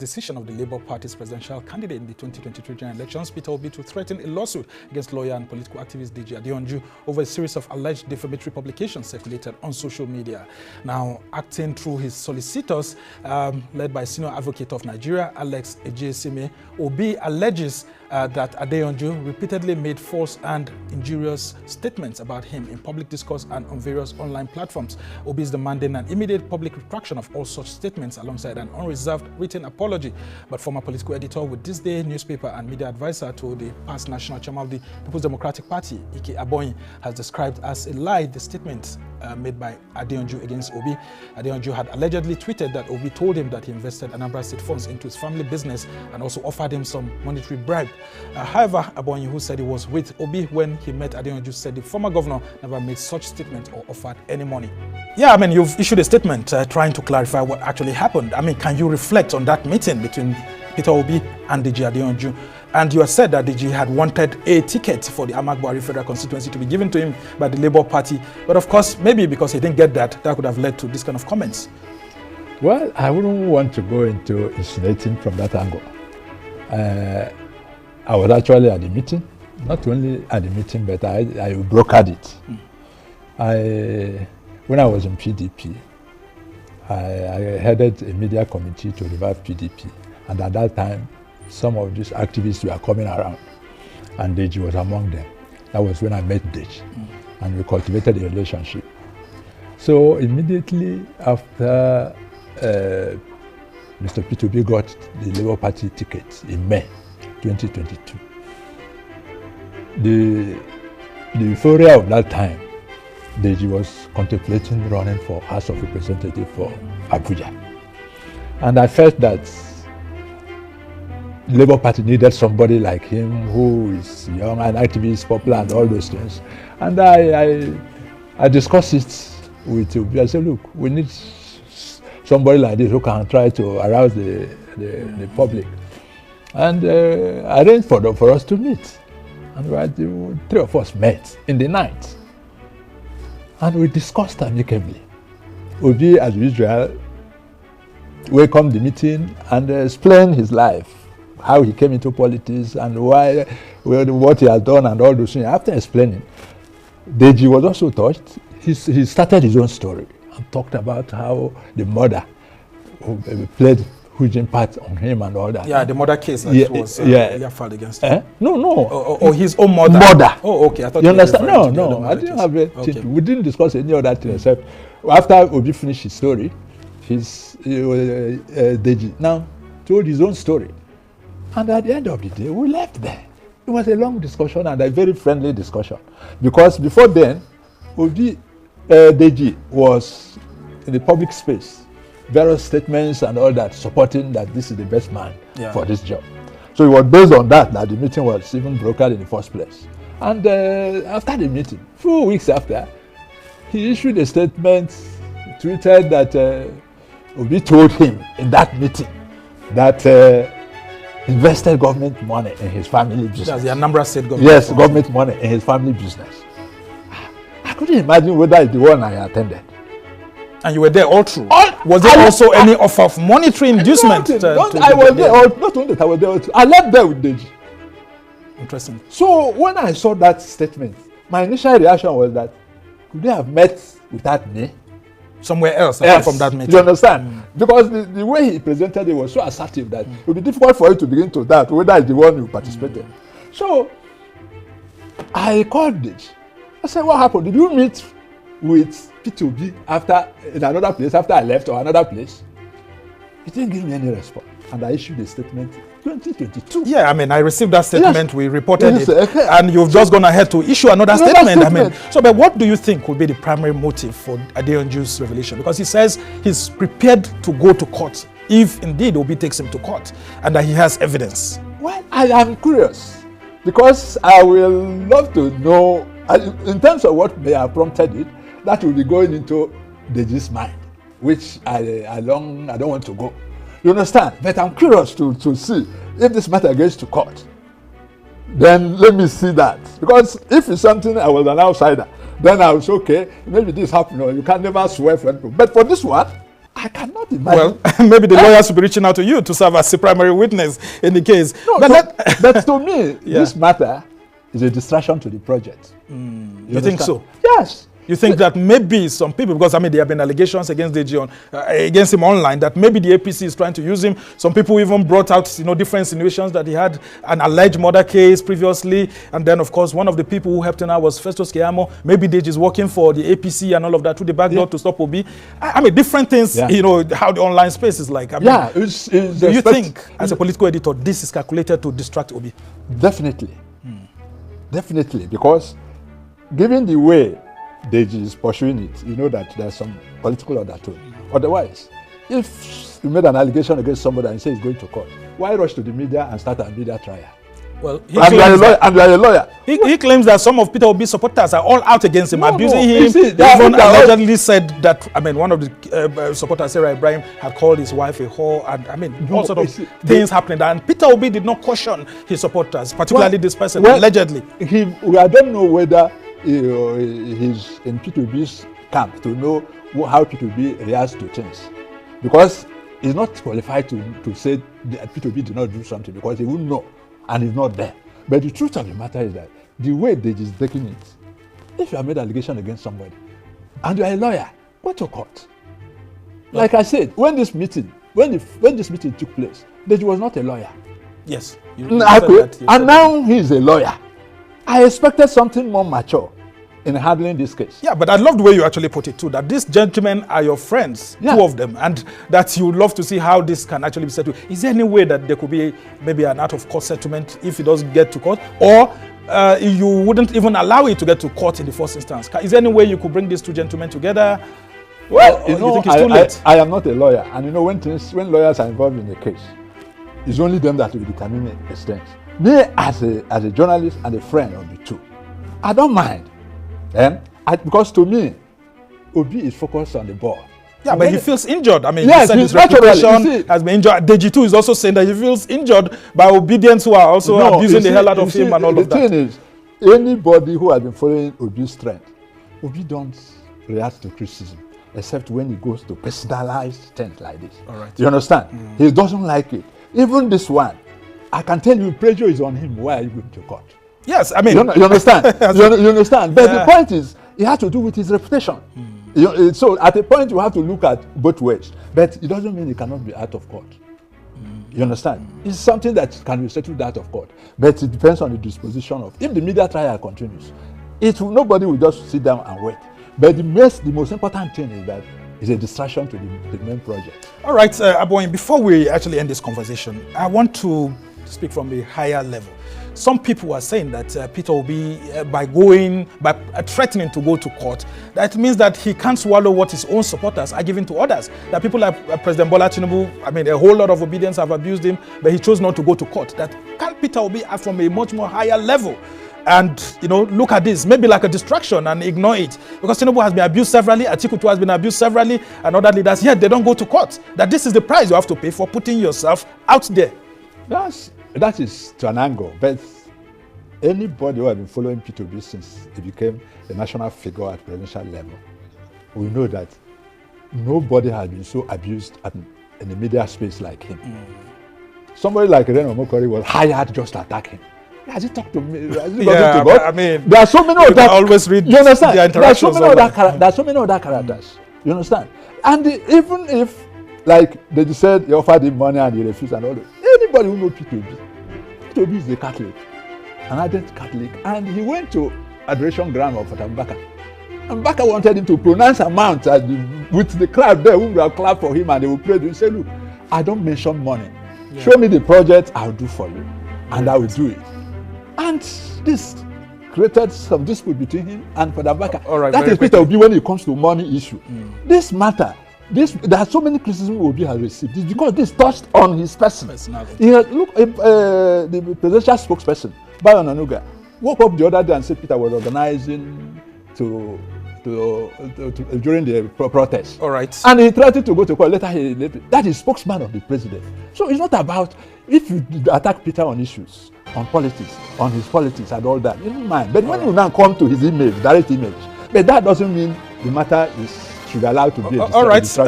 decision of the Labour Party's presidential candidate in the 2023 general elections, Peter Obi, to threaten a lawsuit against lawyer and political activist Deji Adeyonju over a series of alleged defamatory publications circulated on social media. Now, acting through his solicitors, led by senior advocate of Nigeria, Alex Ejesime, Obi alleges that Adeyonju repeatedly made false and injurious statements about him in public discourse and on various online platforms. Obi is demanding an immediate public retraction of all such statements alongside an unreserved written apology. But former political editor with This Day newspaper and media advisor to the past national chairman of the People's Democratic Party, Abonyi, has described as a lie the statement made by Adeyonju against Obi. Adeyonju had allegedly tweeted that Obi told him that he invested Anambra State funds into his family business and also offered him some monetary bribe. However, Abonyi, who said he was with Obi when he met Adeyonju, said the former governor never made such statement or offered any money. Yeah, I mean, you've issued a statement trying to clarify what actually happened. I mean, can you reflect on that meeting between Peter Obi and Deji Adeyonju? And you have said that Deji had wanted a ticket for the Ahmad Buhari federal constituency to be given to him by the Labour Party. But of course, maybe because he didn't get that, that could have led to this kind of comments. Well, I wouldn't want to go into insinuating from that angle. I was actually at the meeting, not only at the meeting, but I brokered it. When I was in PDP, I headed a media committee to revive PDP. And at that time, some of these activists were coming around, and Deji was among them. That was when I met Deji, and we cultivated a relationship. So immediately after Mr. Peter Obi got the Labour Party ticket in May 2022, the euphoria of that time, Deji was contemplating running for House of Representatives for Abuja. And I felt that the Labour Party needed somebody like him who is young and activist, popular and all those things. And I discussed it with Obi. I said, look, we need somebody like this who can try to arouse the public. And arranged for us to meet. And three of us met in the night. And we discussed amicably. Obi, as usual, welcomed the meeting and explained his life, how he came into politics and why, what he has done and all those things. After explaining, Deji was also touched. He started his own story and talked about how the mother played huge impact on him and all that. Yeah, the mother case that was filed against him. No. Or his own mother. Oh, okay. I thought you understand? No. I didn't have it. Okay. We didn't discuss any other thing except after Obi finished his story, Deji now told his own story. And at the end of the day, we left there. It was a long discussion and a very friendly discussion. Because before then, Deji was in the public space, various statements and all that, supporting that this is the best man for this job. So it was based on that the meeting was even brokered in the first place. And after the meeting, 4 weeks after, he issued a statement, tweeted that Obi told him in that meeting that invested government money in his family business. That's the Anambra State government. Yes, government money in his family business. I couldn't imagine whether it's the one I attended. And you were there all through? Was there also any offer of monetary inducement? I was there. Not only that I was there, I left there with Deji. Interesting. So when I saw that statement, my initial reaction was that could they have met without me? Somewhere else apart from that meeting. You understand? Because the way he presented it was so assertive that it would be difficult for you to begin to doubt whether it's the one who participated. So I called Deji. I said, what happened? Did you meet with P2B in another place after I left or another place? He didn't give me any response. And I issued a statement 2022. Yeah, I mean, I received that statement. Yes. We reported it. And you've just gone ahead to issue another statement. I mean, but what do you think would be the primary motive for Adeyonju's revelation? Because he says he's prepared to go to court if indeed Obi takes him to court and that he has evidence. Well, I am curious because I will love to know, in terms of what may have prompted it, that will be going into Deji's mind, which I don't want to go. You understand? But I'm curious to see if this matter goes to court. Then let me see that. Because if it's something I was an outsider, then I was okay, maybe this happened. You can never swear for anything. But for this one, I cannot imagine. Well, maybe the lawyers will be reaching out to you to serve as a primary witness in the case. No, but to me, this matter is a distraction to the project. You think so? Yes. You think that maybe some people, because I mean there have been allegations against Deji against him online, that maybe the APC is trying to use him. Some people even brought out, different insinuations that he had an alleged murder case previously, and then of course one of the people who helped him out was Festus Keyamo. Maybe Deji is working for the APC and all of that through the back door to stop Obi. I mean different things. How the online space is like. I mean, do you think, as a political editor, this is calculated to distract Obi? Definitely, definitely, because given the way Deji is pursuing it, you know that there's some political undertone. Otherwise, if you made an allegation against somebody and you say he's going to court, why rush to the media and start a media trial? Well, you are a lawyer. He claims that some of Peter Obi's supporters are all out against him, abusing him. They even allegedly said that, I mean, one of the supporters, Sarah Ibrahim, had called his wife a whore, and I mean, all sort of things happening. And Peter Obi did not caution his supporters, particularly this person, allegedly. I don't know whether he's in P2B's camp to know how P2B reacts to things, because he's not qualified to say that P2B did not do something, because he wouldn't know and he's not there. But the truth of the matter is that the way Deji is taking it, if you have made an allegation against somebody and you are a lawyer, go to court. Like I said, when this meeting took place, Deji was not a lawyer. Yes. And now he's a lawyer. I expected something more mature in handling this case. Yeah, but I love the way you actually put it too, that these gentlemen are your friends, two of them, and that you would love to see how this can actually be settled. Is there any way that there could be maybe an out-of-court settlement if it doesn't get to court, or you wouldn't even allow it to get to court in the first instance? Is there any way you could bring these two gentlemen together? Well, you think it's too late? I am not a lawyer, and when lawyers are involved in a case, it's only them that will determine the extent. Me, as a journalist and a friend of the two, I don't mind. Because to me, Obi is focused on the ball. Yeah, but he feels injured. I mean, he said his reputation has been injured. Deji too is also saying that he feels injured by obedience who are also abusing the hell out of him and all of that. The thing is, anybody who has been following Obi's trend, Obi don't react to criticism, except when he goes to personalized things like this. All right. You understand? He doesn't like it. Even this one, I can tell you, pressure is on him. Why are you going to court? Yes, I mean... You understand? you understand? But the point is, it has to do with his reputation. So at a point, you have to look at both ways. But it doesn't mean it cannot be out of court. You understand? It's something that can be settled out of court. But it depends on the disposition of... If the media trial continues, nobody will just sit down and wait. But the most important thing is that it's a distraction to the main project. All right, Abonyi, before we actually end this conversation, I want to speak from a higher level. Some people are saying that Peter Obi, by threatening to go to court, that means that he can't swallow what his own supporters are giving to others. That people like President Bola Tinubu, I mean, a whole lot of obedience have abused him, but he chose not to go to court. That can't Peter Obi act from a much more higher level and, look at this, maybe like a distraction and ignore it? Because Tinubu has been abused severally, Atiku too has been abused severally, and other leaders, yet they don't go to court. That this is the price you have to pay for putting yourself out there. That is to an angle, but anybody who has been following P2B since he became a national figure at presidential level, we know that nobody has been so abused in the media space like him. Somebody like Reno Mokori was hired just to attack him. Has he talked to me? Has he to God? I mean, there are so many other. Always read. You understand? The there are so many other characters. You understand? And even if, like they said, they offered him money and he refused and all that. Anybody who knows P2B is a Catholic, an ardent Catholic, and he went to adoration ground of Mbaka. And Mbaka wanted him to pronounce a mount with the crowd there who will clap for him and they will pray to him. Say, look, I don't mention money. Yeah. Show me the project, I'll do for you. And I will do it. And this created some dispute between him and Father Mbaka. All right, that is Peter Obi when it comes to money issue. This matter, there are so many criticisms Obi has received. It's because this touched on his person. Look, the presidential spokesperson, Bayo Nanuga, woke up the other day and said Peter was organizing during the protest. All right. And he threatened to go to court. Later, that is spokesman of the president. So it's not about if you attack Peter on issues, on politics, on his politics and all that. You don't mind. But when you now come to his image, direct image, but that doesn't mean the matter should be allowed to be a distraction.